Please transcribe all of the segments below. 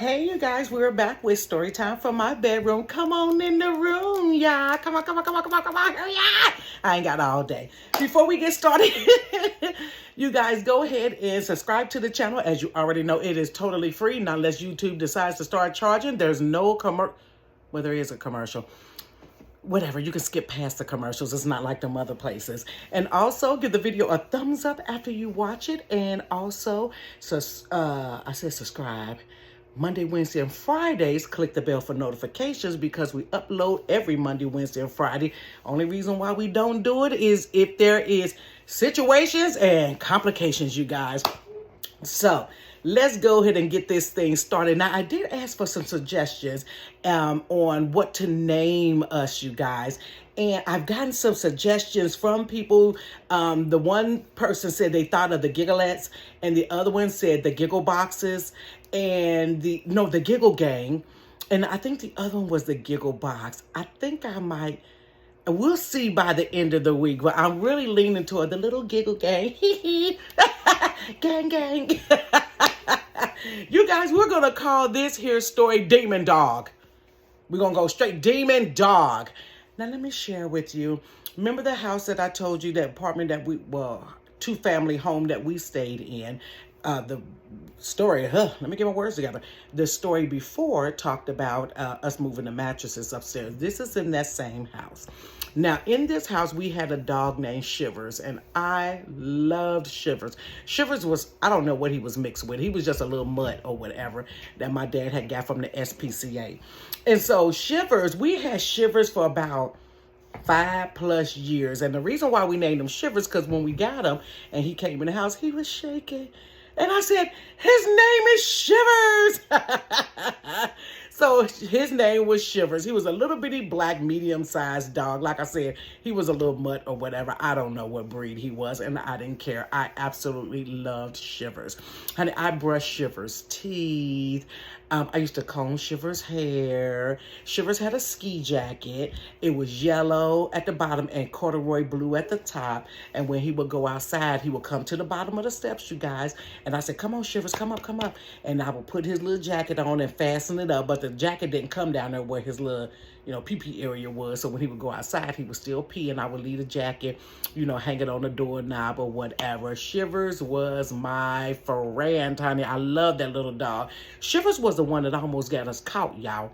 Hey, you guys, we're back with story time from my bedroom. Come on in the room, y'all. Come on, come on, come on, come on, come on. Hurry up. I ain't got all day. Before we get started, you guys go ahead and subscribe to the channel. As you already know, it is totally free. Not unless YouTube decides to start charging. There's no commercial. Well, there is a commercial. Whatever, you can skip past the commercials. It's not like them other places. And also give the video a thumbs up after you watch it. And also, I said subscribe. Monday, Wednesday, and Fridays, click the bell for notifications because we upload every Monday, Wednesday, and Friday. Only reason why we don't do it is if there is situations and complications, you guys. So let's go ahead and get this thing started. Now, I did ask for some suggestions on what to name us, you guys. And I've gotten some suggestions from people. The one person said they thought of the Giggleettes, and the other one said the Giggle Boxes, and the Giggle Gang. And I think the other one was the Giggle Box. I think I might. We'll see by the end of the week, but I'm really leaning toward the little Giggle Gang. Gang, gang. You guys, we're going to call this here story Demon Dog. We're going to go straight Demon Dog. Now, let me share with you. Remember the house that I told you, that apartment that two-family home that we stayed in? The story, let me get my words together. The story before talked about us moving the mattresses upstairs. This is in that same house. Now, in this house, we had a dog named Shivers, and I loved Shivers. Shivers was, I don't know what he was mixed with. He was just a little mutt or whatever that my dad had got from the SPCA. And so Shivers, we had Shivers for about 5+ years. And the reason why we named him Shivers, because when we got him and he came in the house, he was shaking. And I said, his name is Shivers. So his name was Shivers. He was a little bitty black, medium-sized dog. Like I said, he was a little mutt or whatever. I don't know what breed he was, and I didn't care. I absolutely loved Shivers. Honey, I brushed Shivers' teeth. I used to comb Shivers' hair. Shivers had a ski jacket. It was yellow at the bottom and corduroy blue at the top. And when he would go outside, he would come to the bottom of the steps, you guys. And I said, come on, Shivers, come up, come up. And I would put his little jacket on and fasten it up. But the jacket didn't come down there where his little, pee-pee area was. So when he would go outside, he would still pee. And I would leave the jacket, hanging on the doorknob or whatever. Shivers was my friend, honey. I love that little dog. Shivers was the one that almost got us caught, y'all.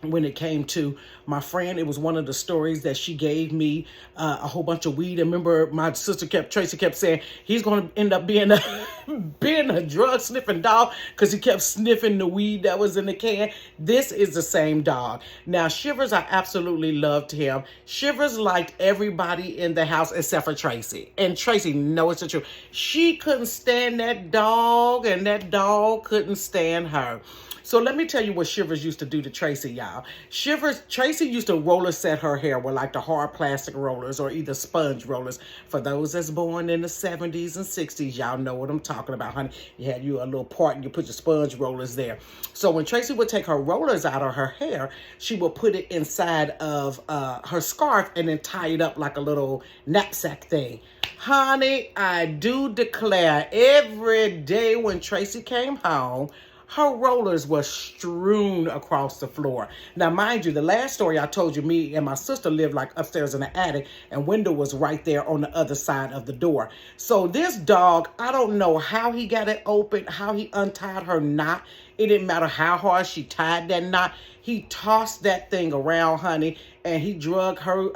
When it came to my friend, it was one of the stories that she gave me a whole bunch of weed. And remember, my sister Tracy kept saying he's going to end up being a drug sniffing dog because he kept sniffing the weed that was in the can. This is the same dog. Now, Shivers, I absolutely loved him. Shivers liked everybody in the house except for Tracy. And Tracy, no, it's the truth. She couldn't stand that dog, and that dog couldn't stand her. So let me tell you what Shivers used to do to Tracy, y'all. Tracy used to roller set her hair with like the hard plastic rollers or either sponge rollers. For those that's born in the 70s and 60s, y'all know what I'm talking about, honey. You had a little part and you put your sponge rollers there. So when Tracy would take her rollers out of her hair, she would put it inside of her scarf and then tie it up like a little knapsack thing. Honey, I do declare every day when Tracy came home, her rollers were strewn across the floor. Now, mind you, the last story I told you, me and my sister lived like upstairs in the attic, and window was right there on the other side of the door. So this dog, I don't know how he got it open, how he untied her knot. It didn't matter how hard she tied that knot. He tossed that thing around, honey, and he drug her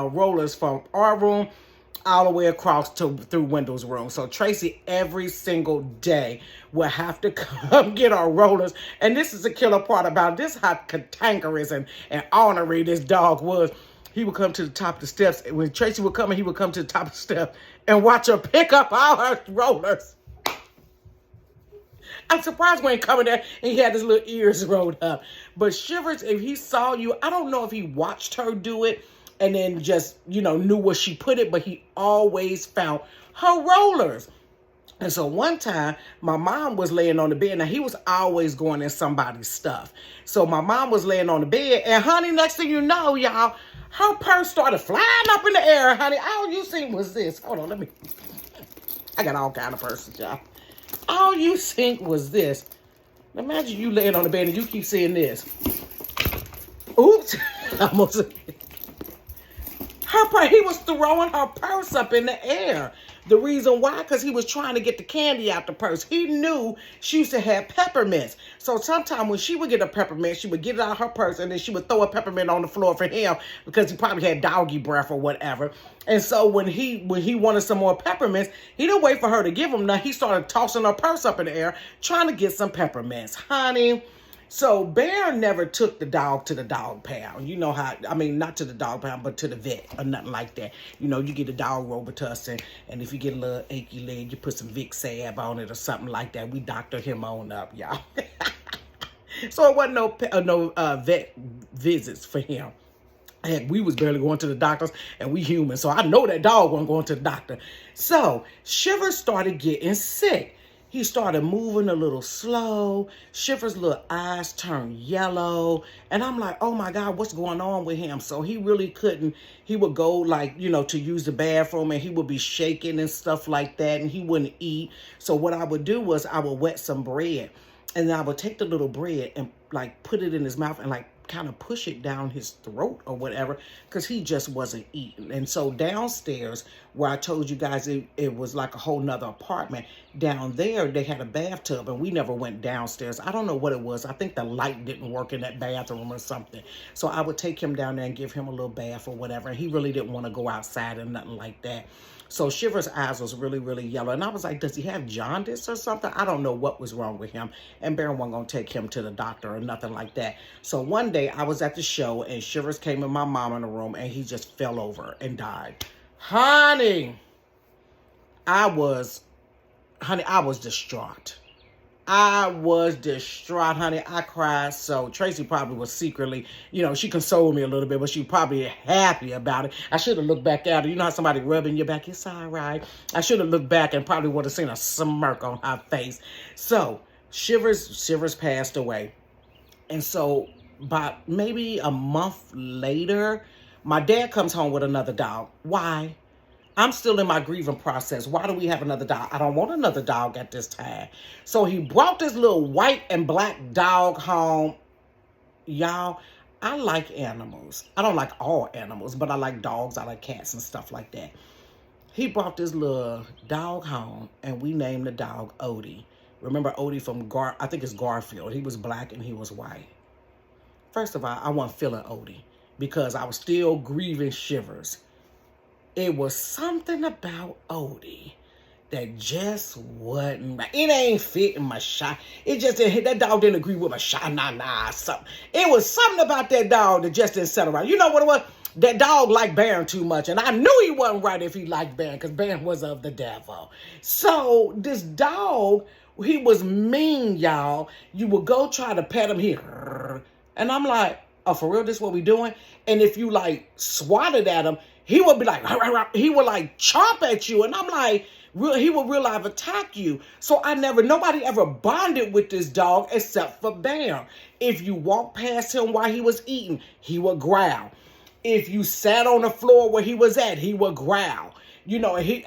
rollers from our room all the way across through Wendell's room. So Tracy every single day will have to come get our rollers. And this is the killer part about this, how cantankerous and ornery this dog was. He would come to the top of the steps. And when Tracy would come in, he would come to the top of the steps and watch her pick up all her rollers. I'm surprised when he coming there and he had his little ears rolled up. But Shivers, if he saw you, I don't know if he watched her do it and then just, knew where she put it, but he always found her rollers. And so one time, my mom was laying on the bed. Now, he was always going in somebody's stuff. So my mom was laying on the bed, and honey, next thing you know, y'all, her purse started flying up in the air, honey. All you seen was this. Hold on, I got all kind of purses, y'all. All you seen was this. Imagine you laying on the bed and you keep saying this. Oops. Almost. He was throwing her purse up in the air. The reason why, because he was trying to get the candy out the purse. He knew she used to have peppermints. So sometimes when she would get a peppermint, she would get it out of her purse and then she would throw a peppermint on the floor for him because he probably had doggy breath or whatever. And so when he wanted some more peppermints, he didn't wait for her to give him none. He started tossing her purse up in the air, trying to get some peppermints. Honey. So Bear never took the dog to the dog pound. You know how, I mean, not to the dog pound, but to the vet or nothing like that. You know, you get a dog Robitussin, and if you get a little achy leg, you put some Vicks salve on it or something like that. We doctored him on up, y'all. So it wasn't no vet visits for him. Heck, we was barely going to the doctors, and we human, so I know that dog wasn't going to the doctor. So Shivers started getting sick. He started moving a little slow. Shiver's little eyes turned yellow. And I'm like, oh my God, what's going on with him? So he really couldn't, he would go like, you know, to use the bathroom and he would be shaking and stuff like that. And he wouldn't eat. So what I would do was I would wet some bread. And then I would take the little bread and like put it in his mouth and like kind of push it down his throat or whatever, because he just wasn't eating. And so downstairs, where I told you guys it was like a whole nother apartment, down there they had a bathtub and we never went downstairs. I don't know what it was. I think the light didn't work in that bathroom or something. So I would take him down there and give him a little bath or whatever. And he really didn't want to go outside and nothing like that. So Shiver's eyes was really, really yellow. And I was like, does he have jaundice or something? I don't know what was wrong with him. And Baron wasn't going to take him to the doctor or nothing like that. So one day I was at the show and Shivers came in my mom in the room and he just fell over and died. Honey, I was distraught. I was distraught, honey. I cried. So Tracy probably was secretly, you know, she consoled me a little bit, but she probably happy about it. I should have looked back at her. You know how somebody rubbing your back? It's all right. I should have looked back and probably would have seen a smirk on her face. So Shivers passed away. And so about maybe a month later, my dad comes home with another dog. Why? I'm still in my grieving process. Why do we have another dog? I don't want another dog at this time. So he brought this little white and black dog home. Y'all, I like animals. I don't like all animals, but I like dogs. I like cats and stuff like that. He brought this little dog home, and we named the dog Odie. Remember Odie from I think it's Garfield. He was black and he was white. First of all, I wasn't feeling Odie because I was still grieving Shivers. It was something about Odie that just wasn't right. It ain't fitting my shot. It just didn't, that dog didn't agree with my shot. Nah, something. It was something about that dog that just didn't settle right. You know what it was? That dog liked Baron too much. And I knew he wasn't right if he liked Baron, because Baron was of the devil. So this dog, he was mean, y'all. You would go try to pet him here. And I'm like, oh, for real, this is what we doing? And if you like swatted at him, he would be like, he would like chomp at you. And I'm like, he would real life attack you. So nobody ever bonded with this dog except for Bam. If you walked past him while he was eating, he would growl. If you sat on the floor where he was at, he would growl. You know, he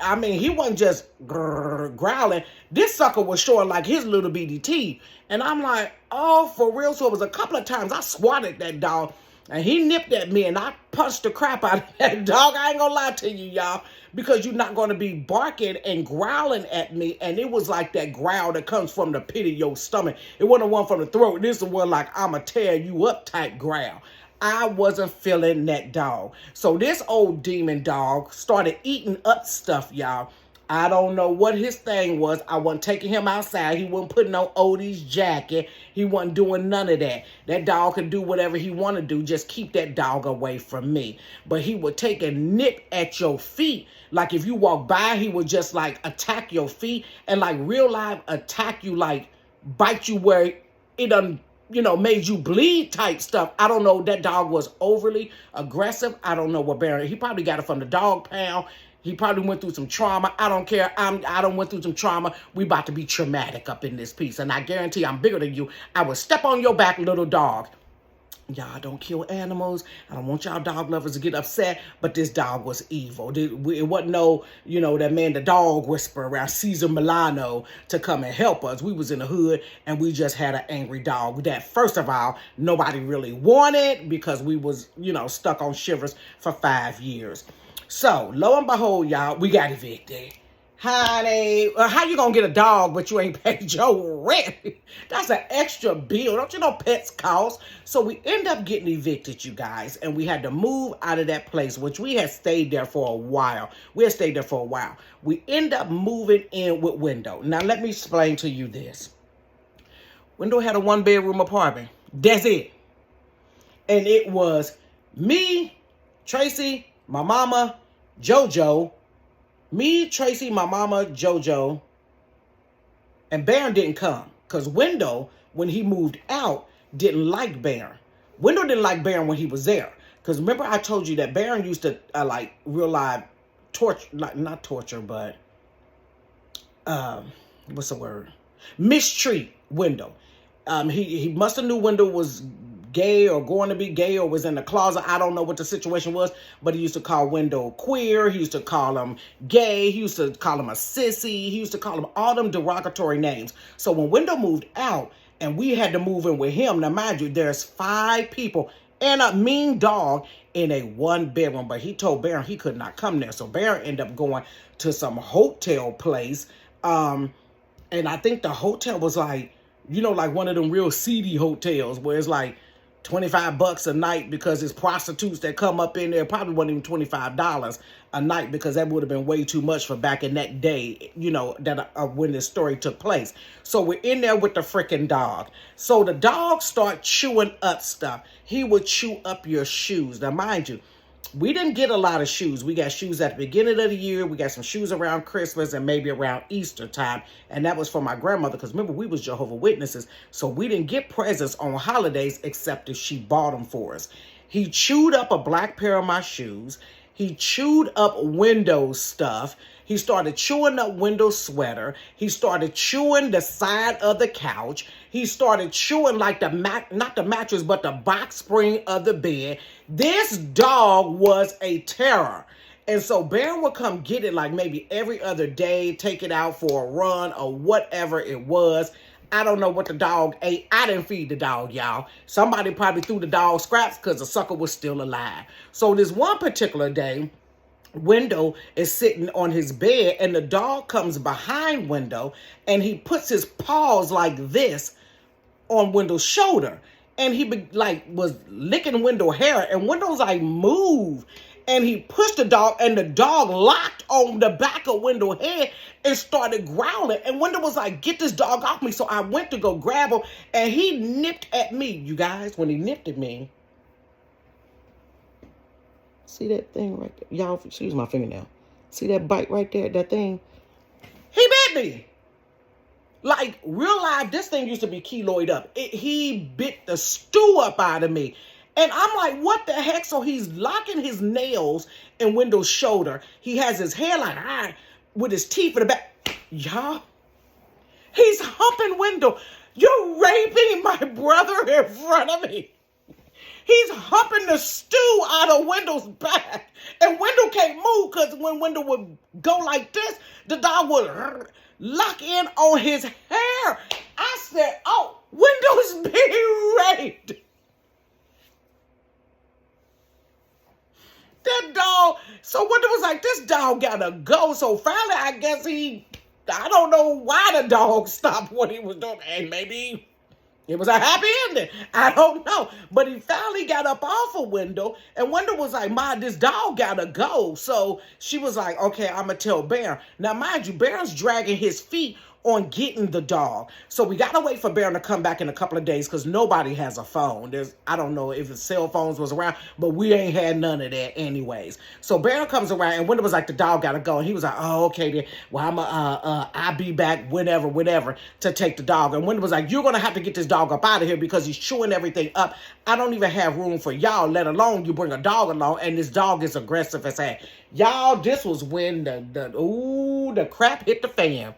wasn't just growling. This sucker was showing like his little bitty teeth. And I'm like, oh, for real? So it was a couple of times I swatted that dog. And he nipped at me and I punched the crap out of that dog. I ain't gonna lie to you, y'all, because you're not gonna be barking and growling at me. And it was like that growl that comes from the pit of your stomach. It wasn't one from the throat. This is one like, I'ma tear you up type growl. I wasn't feeling that dog. So this old demon dog started eating up stuff, y'all. I don't know what his thing was. I wasn't taking him outside. He wasn't putting on Odie's jacket. He wasn't doing none of that. That dog could do whatever he want to do. Just keep that dog away from me. But he would take a nip at your feet. Like if you walk by, he would just like attack your feet and like real life attack you, like bite you where it made you bleed type stuff. I don't know. That dog was overly aggressive. I don't know what Baron. He probably got it from the dog pound. He probably went through some trauma. I don't care. I don't went through some trauma. We about to be traumatic up in this piece. And I guarantee I'm bigger than you. I will step on your back, little dog. Y'all don't kill animals. I don't want y'all dog lovers to get upset, but this dog was evil. It wasn't no, that man, the dog whisperer around Caesar Milano to come and help us. We was in the hood and we just had an angry dog that, first of all, nobody really wanted because we was, stuck on shivers for 5 years. So, lo and behold, y'all, we got evicted. Honey, how you gonna get a dog but you ain't paid your rent? That's an extra bill. Don't you know pets cost? So we end up getting evicted, you guys, and we had to move out of that place, which we had stayed there for a while. We end up moving in with Window. Now, let me explain to you this. Window had a 1-bedroom apartment. That's it. And it was me, Tracy, my mama, JoJo, me, Tracy, my mama, JoJo, and Baron didn't come. Because Window, when he moved out, didn't like Baron. Window didn't like Baron when he was there. Because remember I told you that Baron used to, real live torture, not torture, but, what's the word? Mistreat Window. He must have knew Window was gay or going to be gay or was in the closet. I don't know what the situation was, but he used to call Window queer. He used to call him gay. He used to call him a sissy. He used to call him all them derogatory names. So when Window moved out and we had to move in with him, now mind you, there's 5 people and a mean dog in a 1-bedroom, but he told Baron he could not come there. So Baron ended up going to some hotel place. And I think the hotel was like one of them real seedy hotels where it's like $25 a night because it's prostitutes that come up in there. Probably wasn't even $25 a night because that would have been way too much for back in that day, when this story took place. So we're in there with the freaking dog. So the dog start chewing up stuff. He would chew up your shoes. Now, mind you, we didn't get a lot of shoes. We got shoes at the beginning of the year. We got some shoes around Christmas and maybe around Easter time. And that was for my grandmother because remember, we was Jehovah's Witnesses. So we didn't get presents on holidays except if she bought them for us. He chewed up a black pair of my shoes. He chewed up Windows stuff. He started chewing up Windows sweater. He started chewing the side of the couch. He started chewing like not the mattress, but the box spring of the bed. This dog was a terror. And so Baron would come get it like maybe every other day, take it out for a run or whatever it was. I don't know what the dog ate. I didn't feed the dog, y'all. Somebody probably threw the dog scraps because the sucker was still alive. So this one particular day, Window is sitting on his bed and the dog comes behind Window and he puts his paws like this on Window's shoulder. And he was licking Window hair and Window's like, move. And he pushed the dog and the dog locked on the back of Window's head and started growling. And Window was like, get this dog off me. So I went to go grab him and he nipped at me. You guys, when he nipped at me, see that thing right there? Y'all, excuse my fingernail. See that bite right there, that thing? He bit me. Like, real life, this thing used to be keloid up. He bit the stew up out of me. And I'm like, what the heck? So he's locking his nails in Window's shoulder. He has his hair like, with his teeth in the back. Y'all, he's humping Window. You're raping my brother in front of me. He's humping the stew out of Window's back. And Window can't move because when Window would go like this, the dog would lock in on his hair. I said, oh, Window's being raped. That dog, so Window was like, this dog gotta go. So finally, I guess I don't know why the dog stopped what he was doing. And maybe it was a happy ending. I don't know. But he finally got up off a Window. And Window was like, Ma, this dog gotta go. So she was like, okay, I'm going to tell Baron. Now, mind you, Baron's dragging his feet on getting the dog. So we got to wait for Baron to come back in a couple of days because nobody has a phone. I don't know if the cell phones was around, but we ain't had none of that anyways. So Baron comes around and Window was like, the dog got to go. And he was like, oh, okay then. Well, I'll be back whenever to take the dog. And Window was like, you're going to have to get this dog up out of here because he's chewing everything up. I don't even have room for y'all, let alone you bring a dog along. And this dog is aggressive as heck. Y'all, this was when the crap hit the fan.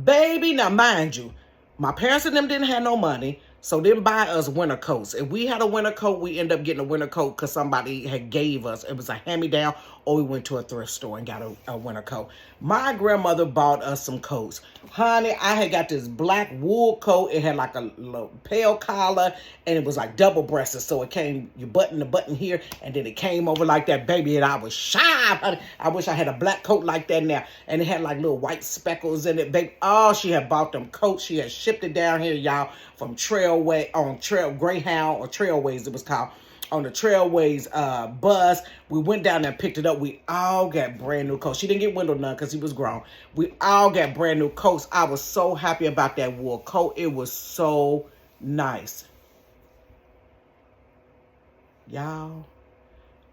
Baby, now mind you, my parents and them didn't have no money. So then buy us winter coats. If we had a winter coat, we end up getting a winter coat because somebody had gave us. It was a hand-me-down, or we went to a thrift store and got a winter coat. My grandmother bought us some coats. Honey, I had got this black wool coat. It had like a little pale collar, and it was like double-breasted. So it came, you button the button here, and then it came over like that, baby, and I was shy, honey. I wish I had a black coat like that now. And it had like little white speckles in it, baby. Oh, she had bought them coats. She had shipped it down here, y'all, from Greyhound or Trailways it was called, on the Trailways bus. We went down there and picked it up. We all got brand new coats. She didn't get Wendell none because he was grown. We all got brand new coats. I was so happy about that wool coat. It was so nice. Y'all,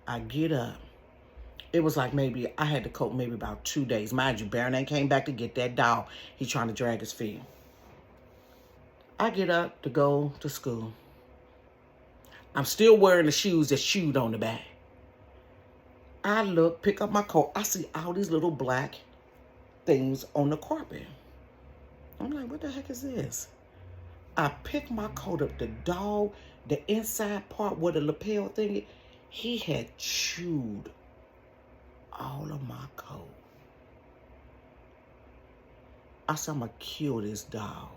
I get up. It was like maybe, I had the coat maybe about 2 days. Mind you, Baron ain't came back to get that dog. He's trying to drag his feet. I get up to go to school. I'm still wearing the shoes that shoed on the back. I look, pick up my coat. I see all these little black things on the carpet. I'm like, what the heck is this? I pick my coat up. The dog, the inside part where the lapel thing is, he had chewed all of my coat. I said, I'm going to kill this dog.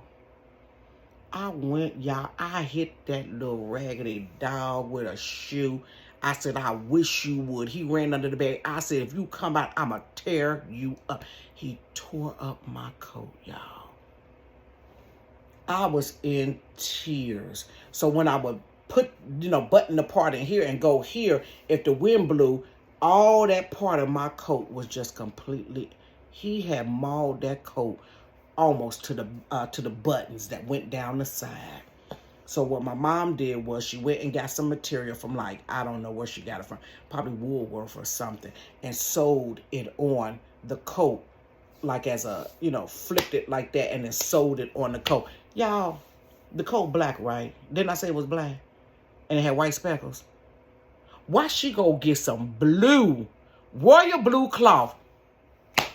I went, y'all, I hit that little raggedy dog with a shoe. I said, I wish you would. He ran under the bed. I said, if you come out, I'm going to tear you up. He tore up my coat, y'all. I was in tears. So when I would put, button the part in here and go here, if the wind blew, all that part of my coat was just completely, he had mauled that coat almost to the buttons that went down the side. So what my mom did was she went and got some material from, like, I don't know where she got it from, probably Woolworth or something, and sewed it on the coat, like as a, flipped it like that and then sewed it on the coat. Y'all, the coat black, right? Didn't I say it was black? And it had white speckles. Why she go get some blue, royal blue cloth?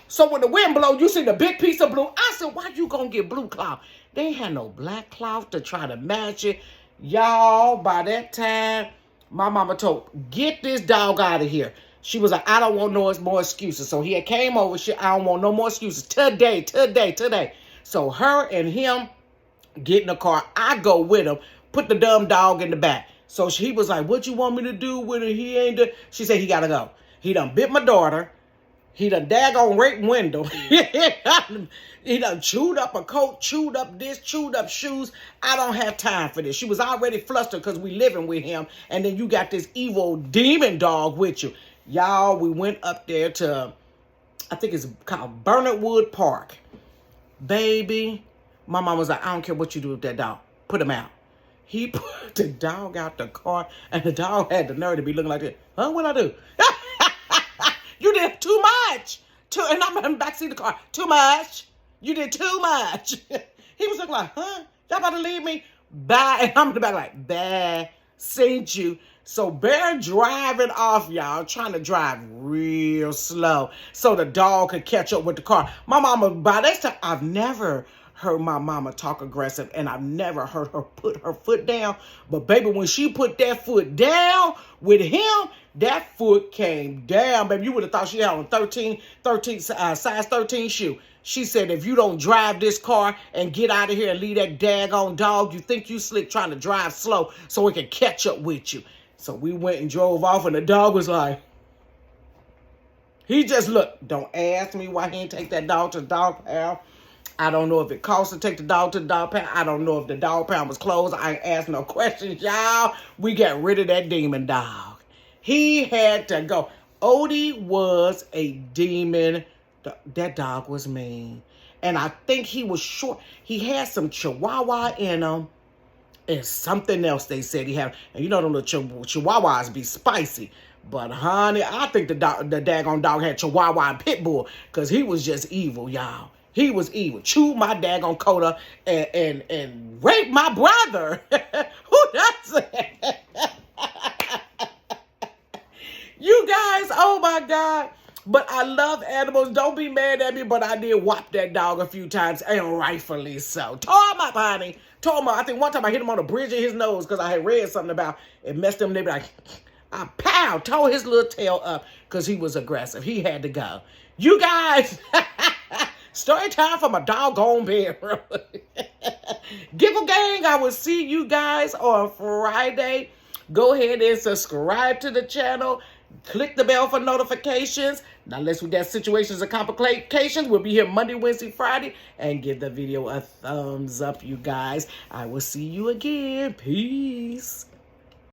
So when the wind blow, you see the big piece of blue. I said, why you gonna get blue cloth? They ain't had no black cloth to try to match it. Y'all, by that time, my mama told, get this dog out of here. She was like, I don't want no more excuses. So he had came over. I don't want no more excuses. Today. So her and him get in the car. I go with him, put the dumb dog in the back. So he was like, what you want me to do with it? He ain't do. She said, he got to go. He done bit my daughter. He done daggone raped Wendell. He done chewed up a coat, chewed up this, chewed up shoes. I don't have time for this. She was already flustered because we living with him. And then you got this evil demon dog with you. Y'all, we went up there to, I think it's called Bernard Wood Park. Baby, my mom was like, I don't care what you do with that dog. Put him out. He put the dog out the car, and the dog had the nerve to be looking like this. Huh? What'd I do? You did too much. And I'm in the backseat of the car. Too much. You did too much. He was looking like, huh? Y'all about to leave me? Bye. And I'm in the back like, bye. Seen you. So Bear driving off, y'all, trying to drive real slow so the dog could catch up with the car. My mama, by this time, I've never heard my mama talk aggressive, and I've never heard her put her foot down. But baby, when she put that foot down with him, that foot came down. Baby, you would have thought she had on size 13 shoe. She said, if you don't drive this car and get out of here and leave that daggone dog, you think you slick trying to drive slow so it can catch up with you. So we went and drove off, and the dog was like, he just looked. Don't ask me why he didn't take that dog to the dog pound. I don't know if it cost to take the dog to the dog pound. I don't know if the dog pound was closed. I ain't asked no questions, y'all. We got rid of that demon dog. He had to go. Odie was a demon. That dog was mean. And I think he was short. He had some chihuahua in him. And something else they said he had. And you know them little chihuahuas be spicy. But honey, I think the daggone dog had chihuahua and pit bull. Because he was just evil, y'all. He was evil. Chewed my daggone coat up and raped my brother. Who does it? You guys, oh my God. But I love animals. Don't be mad at me, but I did whop that dog a few times, and rightfully so. Tore him up, honey. Tore him up. I think one time I hit him on the bridge of his nose because I had read something about it messed him. They be like, I pow, tore his little tail up because he was aggressive. He had to go. You guys, story time for my doggone bedroom. Giggle Gang, I will see you guys on Friday. Go ahead and subscribe to the channel. Click the bell for notifications. Now, unless we got situations or complications, we'll be here Monday, Wednesday, Friday. And give the video a thumbs up, you guys. I will see you again. Peace.